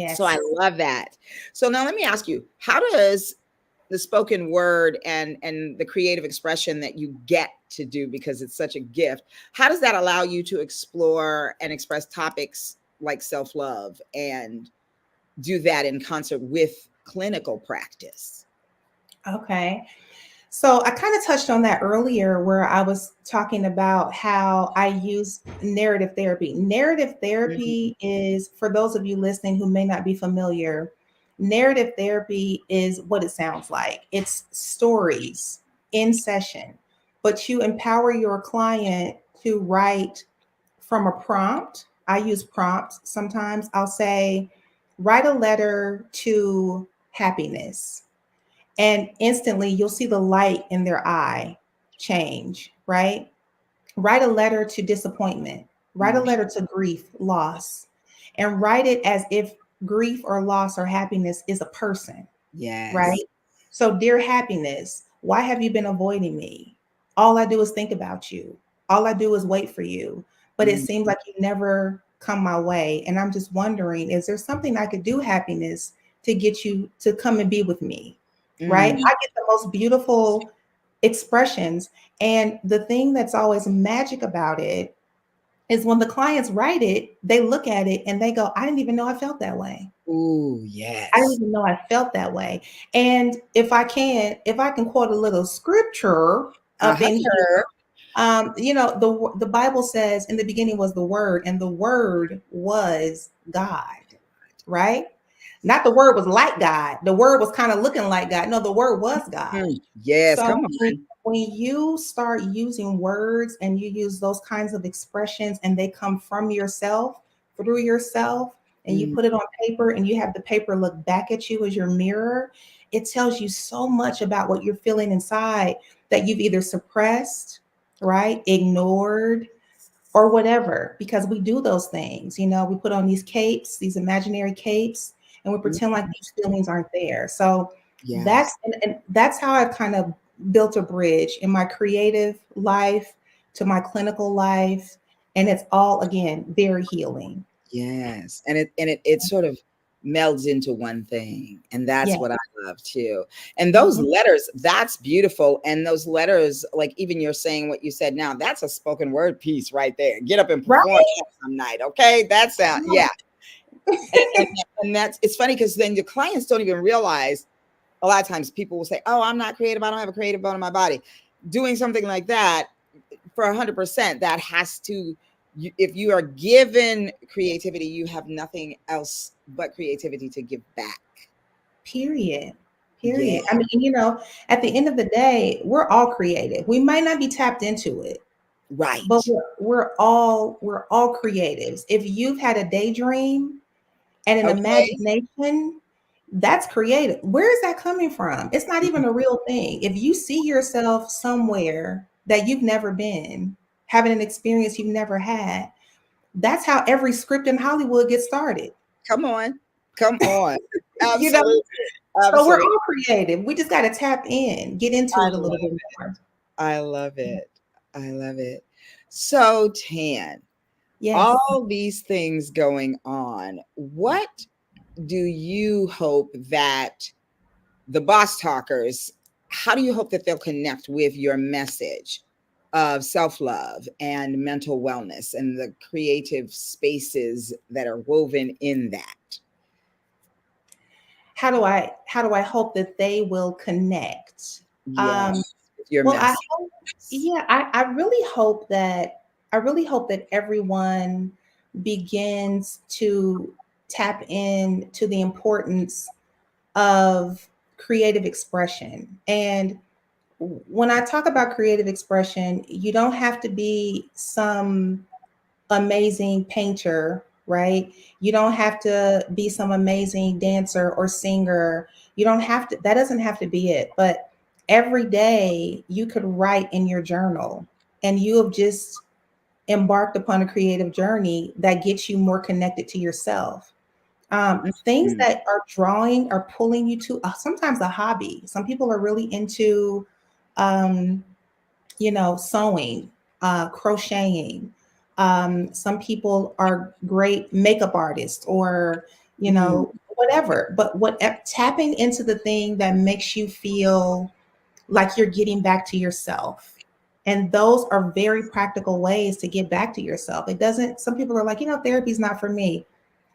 A: So I
C: Yes.
A: love that. So now let me ask you, how does the spoken word and the creative expression that you get to do, because it's such a gift, how does that allow you to explore and express topics like self-love and do that in concert with clinical practice?
C: Okay. So I kind of touched on that earlier where I was talking about how I use narrative therapy. Narrative
A: Mhm.
C: therapy is, for those of you listening who may not be familiar, narrative therapy is what it sounds like. It's stories in session, but you empower your client to write from a prompt. I use prompts sometimes. I'll say, write a letter to happiness, and instantly you'll see the light in their eye change, right? Write a letter to disappointment, write a
A: Mm.
C: letter to grief, loss, and write it as if grief or loss or happiness is a person,
A: Yes.
C: right? So, dear happiness, why have you been avoiding me? All I do is think about you. All I do is wait for you. But it
A: Mm,
C: seems like you never come my way. And I'm just wondering, is there something I could do, happiness, to get you to come and be with me? Right?
A: mm.
C: I get the most beautiful expressions. And the thing that's always magic about it is when the clients write it, they look at it and they go, I didn't even know I felt that way.
A: Ooh,
C: I didn't
A: yes.
C: even know I felt that way. And if I can quote a little scripture up in here,
A: Uh-huh.
C: the Bible says, in the beginning was the Word, and the Word was God, right? Not the Word was like God. The Word was kind of looking like God. No, the Word was God.
A: Mm. Yes,
C: So
A: come on.
C: when you start using words and you use those kinds of expressions and they come from yourself, through yourself, and you
A: Mm,
C: put it on paper and you have the paper look back at you as your mirror, it tells you so much about what you're feeling inside that you've either suppressed, right, ignored, or whatever, because we do those things. We put on these capes, these imaginary capes, and we
A: mm.
C: pretend like these feelings aren't there. So
A: Yes.
C: and that's how I've kind of built a bridge in my creative life to my clinical life. And it's all, again, very healing.
A: Yes. And it sort of melds into one thing. And
C: Yeah.
A: that's what I love too. And those
C: Mhm.
A: letters, that's beautiful. And those letters, like even you're saying what you said now, that's a spoken word piece right there. Get up and perform
C: Right.
A: that some night. Okay. That sound, yeah. And, and, and that's, it's funny because then the clients don't even realize, a lot of times people will say, oh, I'm not creative. I don't have a creative bone in my body. Doing something like that for 100%, that has to, if you are given creativity, you have nothing else but creativity to give back.
C: Period.
A: Yeah.
C: Period. I mean, at the end of the day, we're all creative. We might not be tapped into it, but
A: Right.
C: we're all creatives. If you've had a daydream and an
A: Okay.
C: imagination, that's creative. Where is that coming from? It's not even a real thing. If you see yourself somewhere that you've never been, having an experience you've never had, that's how every script in Hollywood gets started.
A: Come on. Come on.
C: You know,
A: Absolutely.
C: so we're
A: Absolutely.
C: all creative. We just got to tap in, get into
A: I
C: it a little
A: love
C: bit
A: it.
C: more.
A: I love it. I love it. So, Tan,
C: Yes.
A: all these things going on, what do you hope that the boss talkers, how do you hope that they'll connect with your message of self-love and mental wellness and the creative spaces that are woven in that?
C: How do I hope that they will connect? Um,
A: Yes, with your
C: well,
A: message.
C: I really hope that everyone begins to tap in to the importance of creative expression. And when I talk about creative expression, you don't have to be some amazing painter, right? You don't have to be some amazing dancer or singer. You don't have to, that doesn't have to be it. But every day you could write in your journal, and you have just embarked upon a creative journey that gets you more connected to yourself. Things
A: Mhm.
C: that are drawing or pulling you to sometimes a hobby. Some people are really into, sewing, crocheting, Some people are great makeup artists or,
A: Mm,
C: whatever. But tapping into the thing that makes you feel like you're getting back to yourself. And those are very practical ways to get back to yourself. It doesn't, some people are like, therapy's not for me.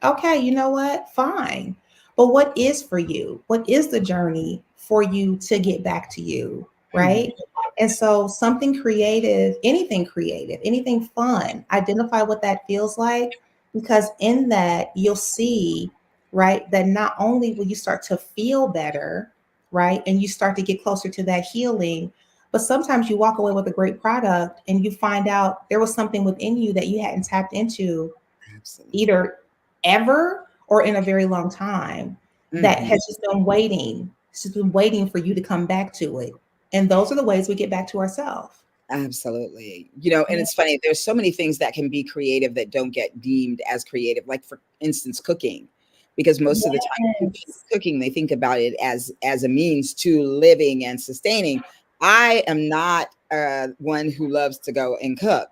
C: Okay, you know what? Fine. But what is for you? What is the journey for you to get back to you?
A: mhm.
C: Right. And so, something creative, anything fun, identify what that feels like, because in that, you'll see, right, that not only will you start to feel better, right, and you start to get closer to that healing, but sometimes you walk away with a great product and you find out there was something within you that you hadn't tapped into
A: Absolutely.
C: either ever or in a very long time that
A: Mhm.
C: has just been waiting. It's just been waiting for you to come back to it. And those are the ways we get back to ourselves.
A: Absolutely. And
C: Yeah.
A: it's funny, there's so many things that can be creative that don't get deemed as creative, like for instance, cooking. Because most of the time people think
C: Yes.
A: cooking, they think about it as a means to living and sustaining. I am not one who loves to go and cook.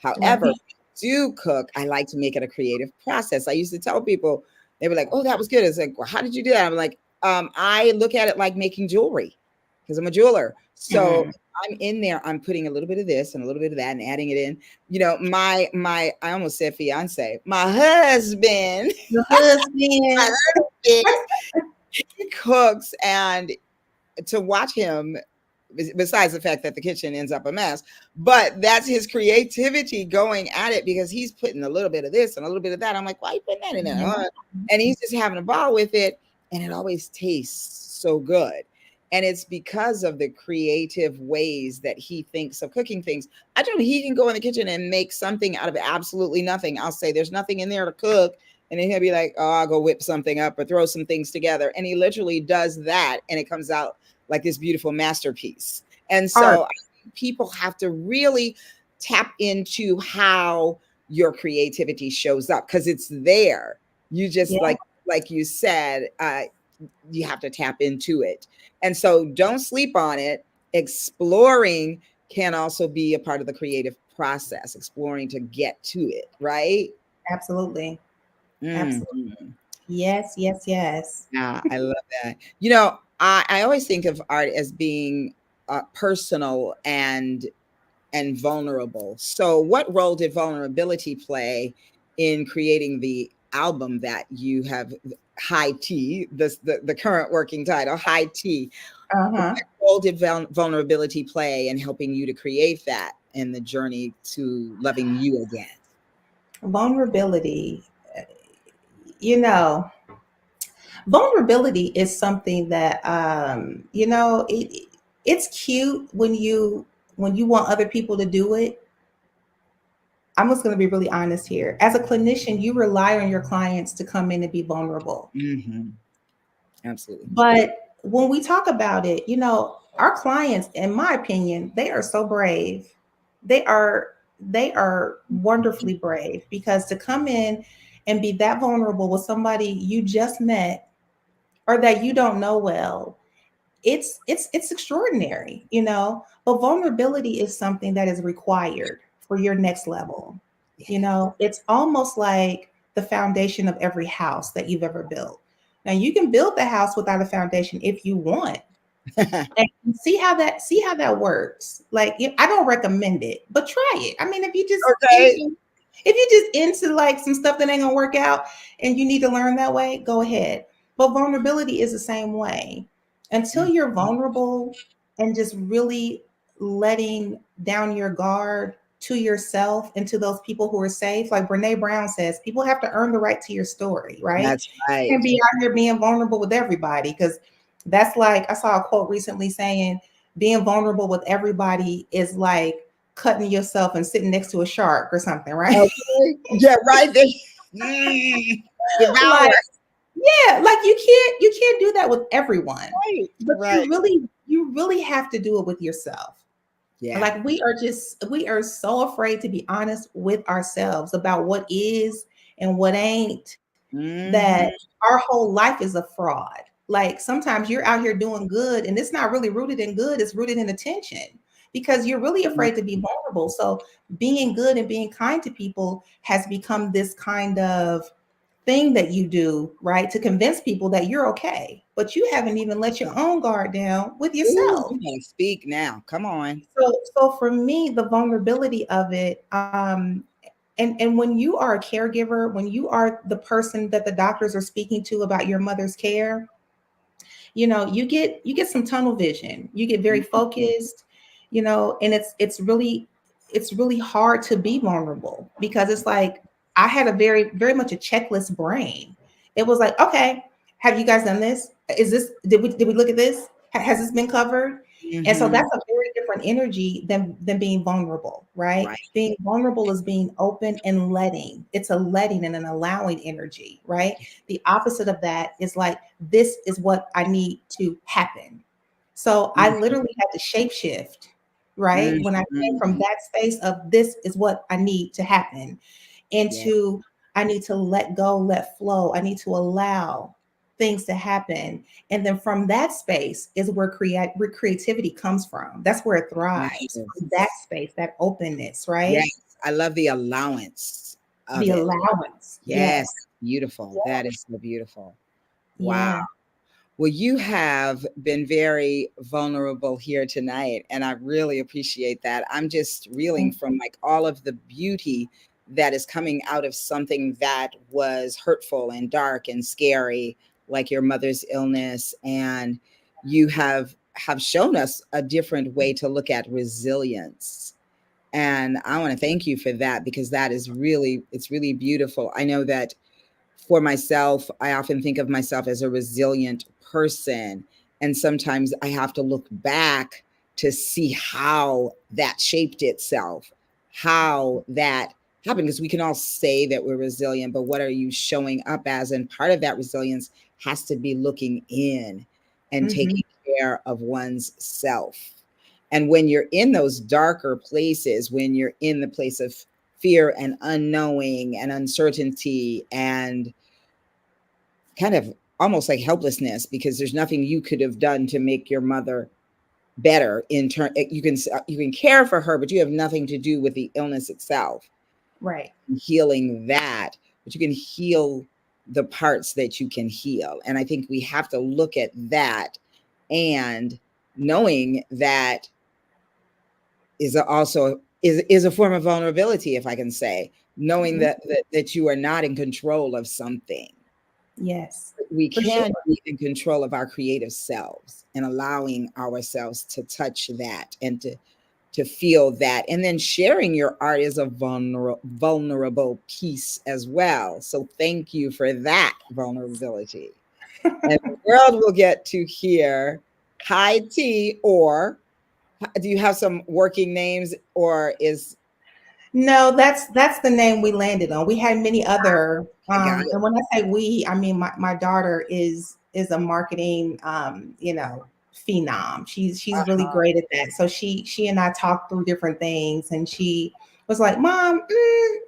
A: However, when
C: Right.
A: I do cook, I like to make it a creative process. I used to tell people, they were like, "Oh, that was good." It's like, "Well, how did you do that?" I'm like, I look at it like making jewelry because I'm a jeweler. So
C: Mm.
A: I'm in there, I'm putting a little bit of this and a little bit of that and adding it in. My I almost said fiance, my husband,
C: The
A: my
C: husband.
A: husband, he cooks, and to watch him, besides the fact that the kitchen ends up a mess, but that's his creativity going at it because he's putting a little bit of this and a little bit of that. I'm like, why are you putting that in there?
C: Yeah.
A: And he's just having a ball with it, and it always tastes so good. And it's because of the creative ways that he thinks of cooking things. I don't know, he can go in the kitchen and make something out of absolutely nothing. I'll say there's nothing in there to cook. And then he'll be like, oh, I'll go whip something up or throw some things together. And he literally does that. And it comes out like this beautiful masterpiece. And
C: Art.
A: so I think people have to really tap into how your creativity shows up because it's there. You just
C: Yeah,
A: like you said, you have to tap into it. And so don't sleep on it. Exploring can also be a part of the creative process, exploring to get to it, right?
C: absolutely. Absolutely.
A: Mhm.
C: Yes, yes, yes.
A: Yeah, I love that. I always think of art as being personal and vulnerable. So, what role did vulnerability play in creating the album that you have, High Tea, the current working title, High Tea? What
C: Uh-huh.
A: role did vulnerability play in helping you to create that and the journey to loving you again?
C: Vulnerability. You know, vulnerability is something that it's cute when you want other people to do it. I'm just going to be really honest here. As a clinician, you rely on your clients to come in and be vulnerable.
A: Hmm. Absolutely.
C: But when we talk about it, our clients, in my opinion, they are so brave. They are wonderfully brave, because to come in and be that vulnerable with somebody you just met or that you don't know well, it's extraordinary, but vulnerability is something that is required for your next level. It's almost like the foundation of every house that you've ever built. Now, you can build the house without a foundation if you want, and see how that works. Like, I don't recommend it, but try it. I mean,
A: Okay.
C: if you just into like some stuff that ain't gonna work out and you need to learn that way, go ahead. But vulnerability is the same way. Until you're vulnerable and just really letting down your guard to yourself and to those people who are safe, like Brene Brown says, people have to earn the right to your story, right?
A: That's
C: You can't
A: right.
C: be out here being vulnerable with everybody, because that's like, I saw a quote recently saying being vulnerable with everybody is like cutting yourself and sitting next to a shark or something, right?
A: Okay. Yeah, right there. Mm, devour.
C: Like, yeah, like you can't do that with everyone.
A: Right.
C: But
A: Right.
C: you really have to do it with yourself.
A: Yeah.
C: Like, we are so afraid to be honest with ourselves about what is and what ain't, that
A: Mhm.
C: our whole life is a fraud. Like, sometimes you're out here doing good and it's not really rooted in good, it's rooted in attention. because you're really
A: Mm.
C: afraid to be vulnerable. So being good and being kind to people has become this kind of thing that you do, right? To convince people that you're okay, but you haven't even let your own guard down with
A: Ooh,
C: yourself.
A: you gotta speak now. Come on.
C: So for me, the vulnerability of it, and when you are a caregiver, when you are the person that the doctors are speaking to about your mother's care, you get some tunnel vision, you get very
A: Mhm.
C: focused, and it's really hard to be vulnerable because it's like I had a very very much a checklist brain. It was like, okay, have you guys done this? Is this did we look at this? Has this been covered? And so
A: Mhm.
C: that's a very different energy than being vulnerable, right?
A: Right.
C: Being vulnerable is being open and letting. It's a letting and an allowing energy, right? The opposite of that is like, this is what I need to happen. So I
A: Mhm.
C: literally had to shapeshift, right? When I came from
A: Mhm.
C: that space of this is what I need to happen
A: Yeah.
C: into I need to let go, let flow. I need to allow things to happen. And then from that space is where creativity comes from. That's where it thrives. From that
A: Yes.
C: space, that openness, right?
A: Yes. I love the allowance of
C: The
A: it.
C: allowance.
A: Yes.
C: Yes.
A: Beautiful.
C: Yeah.
A: That is so beautiful. Wow.
C: Yeah.
A: Well, you have been very vulnerable here tonight, and I really appreciate that. I'm just reeling from like all of the beauty that is coming out of something that was hurtful and dark and scary, like your mother's illness. And you have shown us a different way to look at resilience. And I want to thank you for that because that is really, it's really beautiful. I know that for myself, I often think of myself as a resilient person. And sometimes I have to look back to see how that shaped itself, how that happened. Because we can all say that we're resilient, but what are you showing up as? And part of that resilience has to be looking in and
C: Hmm.
A: taking care of one's self. And when you're in those darker places, when you're in the place of fear and unknowing and uncertainty and kind of almost like helplessness because there's nothing you could have done to make your mother better in turn, you can care for her, but you have nothing to do with the illness itself,
C: Right.
A: healing that, but you can heal the parts that you can heal. And I think we have to look at that, and knowing that is a form of vulnerability, if I can say, knowing
C: Mhm.
A: that you are not in control of something.
C: Yes,
A: We
C: for sure.
A: can be in control of our creative selves and allowing ourselves to touch that and to feel that, and then sharing your art is a vulnerable piece as well. So thank you for that vulnerability, and the world will get to hear high tea. Or do you have some working names, or is
C: No, that's the name we landed on. We had many other,
A: I got it?
C: and when I say we, I mean my daughter is a marketing, phenom. She's really
A: Uh-huh.
C: great at that. So she and I talked through different things, and she was like, "Mom,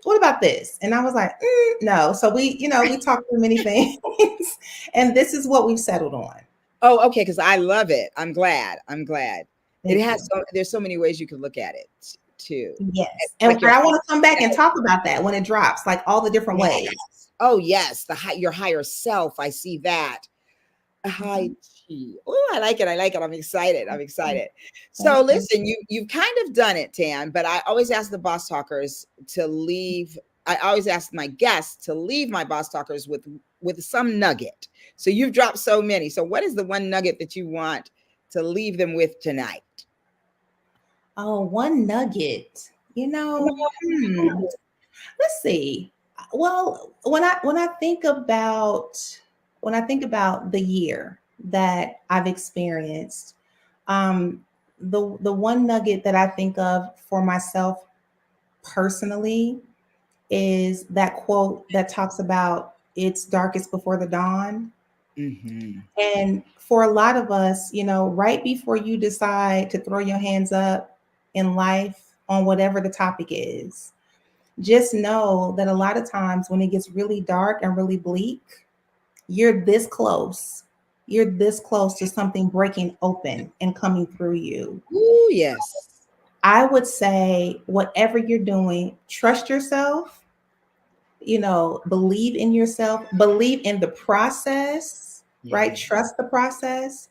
C: what about this?" And I was like, "No." So we talked through many things, and this is what we've settled on.
A: Oh, okay, because I love it. I'm glad. I'm glad. It
C: Thank
A: has
C: you.
A: there's so many ways you could look at it too.
C: Yes,
A: It's
C: and
A: like your
C: I want to come back and talk about that when it drops, like all the different
A: yes.
C: ways.
A: Oh, yes, your higher self. I see that. A high
C: Mhm.
A: T. Oh, I like it. I like it. I'm excited. I'm excited.
C: Thank
A: So
C: you.
A: listen, you've kind of done it, Tan, but I always ask the boss talkers to leave. I always ask my guests to leave my boss talkers with some nugget. So you've dropped so many. So what is the one nugget that you want to leave them with tonight?
C: Oh, one nugget.
A: Come on, come on.
C: Let's see. Well, when I think about the year that I've experienced, um, the one nugget that I think of for myself personally is that quote that talks about it's darkest before the dawn.
A: Mhm.
C: And for a lot of us, right before you decide to throw your hands up in life on whatever the topic is, just know that a lot of times when it gets really dark and really bleak, you're this close. You're this close to something breaking open and coming through you.
A: Ooh, yes.
C: I would say whatever you're doing, trust yourself, believe in yourself, believe in the process, right?
A: Yeah.
C: Trust the process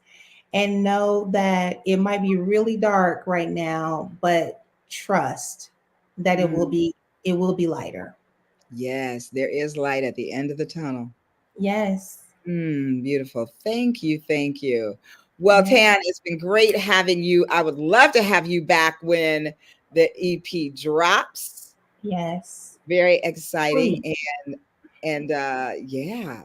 C: and know that it might be really dark right now, but trust that
A: Mm,
C: it will be lighter.
A: yes, there is light at the end of the tunnel.
C: Yes.
A: Beautiful. Thank you. Thank you. Well,
C: Yes.
A: Tan, it's been great having you. I would love to have you back when the EP drops.
C: Yes.
A: Very exciting.
C: Please.
A: And yeah.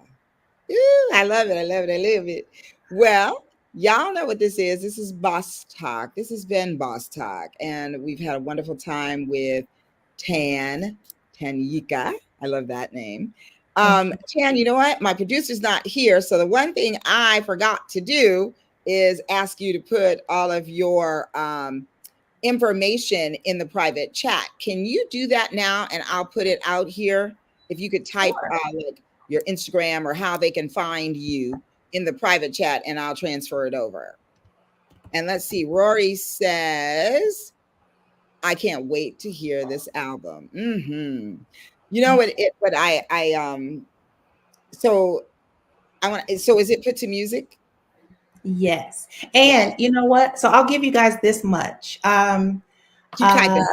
A: Ooh, I love it. I love it. I love it. Well, y'all know what this is. This is Boss Talk. This has been Boss Talk. And we've had a wonderful time with Tanyika. I love that name.
C: Thank you.
A: Tan, you know what? My producer's not here. So the one thing I forgot to do is ask you to put all of your information in the private chat. Can you do that now? And I'll put it out here. If you could type
C: Sure.
A: like your Instagram or how they can find you in the private chat, and I'll transfer it over. And let's see. Rory says, "I can't wait to hear this album." You know what? What I. So I want. So is it put to music?
C: Yes.
A: Yeah.
C: And you know what? So I'll give you guys this much.
A: Keep
C: Uh,
A: typing.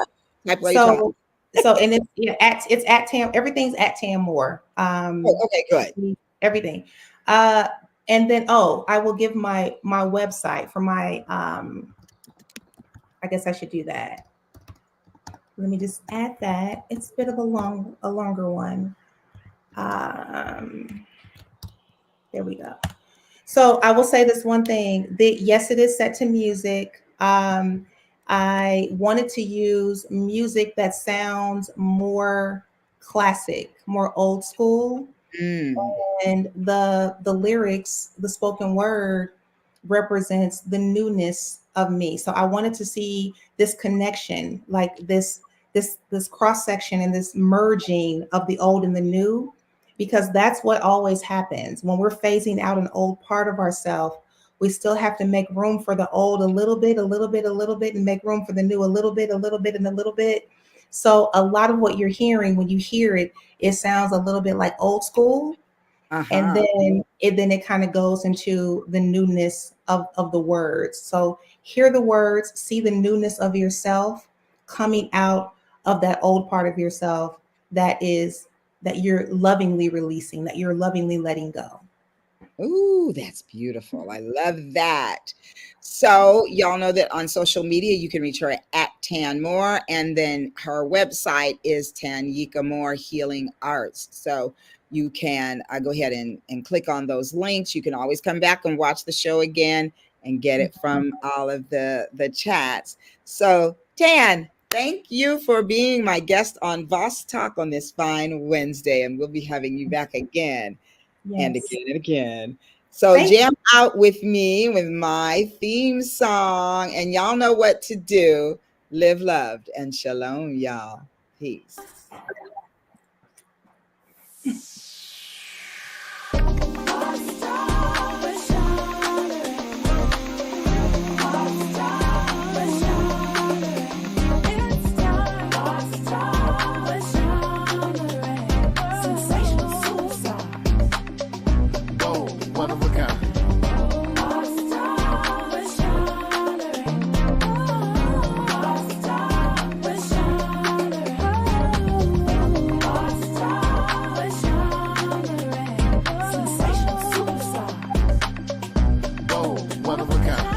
A: Type while you talk.
C: so and it's at Tam, everything's at Tam Moore.
A: Oh, okay. Good.
C: Everything. Uh, and then I will give my website for my I guess I should do that. Let me just add that. It's a bit of a longer one. Um, there we go. So I will say this one thing. Yes, it is set to music. I wanted to use music that sounds more classic, more old school,
A: Mm.
C: and the lyrics, the spoken word represents the newness of me. So I wanted to see this connection, like this cross section and this merging of the old and the new, because that's what always happens when we're phasing out an old part of ourselves. We still have to make room for the old a little bit, a little bit, a little bit, and make room for the new a little bit, a little bit, and a little bit. So a lot of what you're hearing, when you hear it, it sounds a little bit like old school, and
A: Uh-huh.
C: then it kind of goes into the newness of the words. So hear the words, see the newness of yourself coming out of that old part of yourself that you're lovingly releasing, that you're lovingly letting go.
A: Ooh, that's beautiful. I love that. So, y'all know that on social media, you can reach her at Tan Moore, and then her website is Tanyika Moore Healing Arts. So, you can go ahead and click on those links. You can always come back and watch the show again and get it from all of the chats. So, Tan, thank you for being my guest on Voss Talk on this fine Wednesday, and we'll be having you back again and
C: Yes.
A: again and again. So
C: Thank
A: jam out with me with my theme song, and y'all know what to do. Live loved and shalom, y'all. Peace.
B: Whoa, one of a kind. Whoa, one of a kind.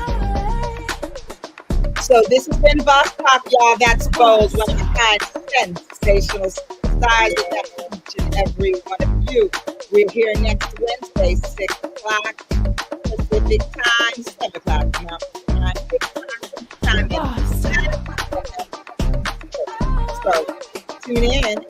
A: So this has been Boss Talk, y'all. That's bold, one of a kind, sensational size of that each and every one of you. We're here next Wednesday, 6 o'clock Pacific time, 7 o'clock Mountain time, 6 o'clock time. So tune in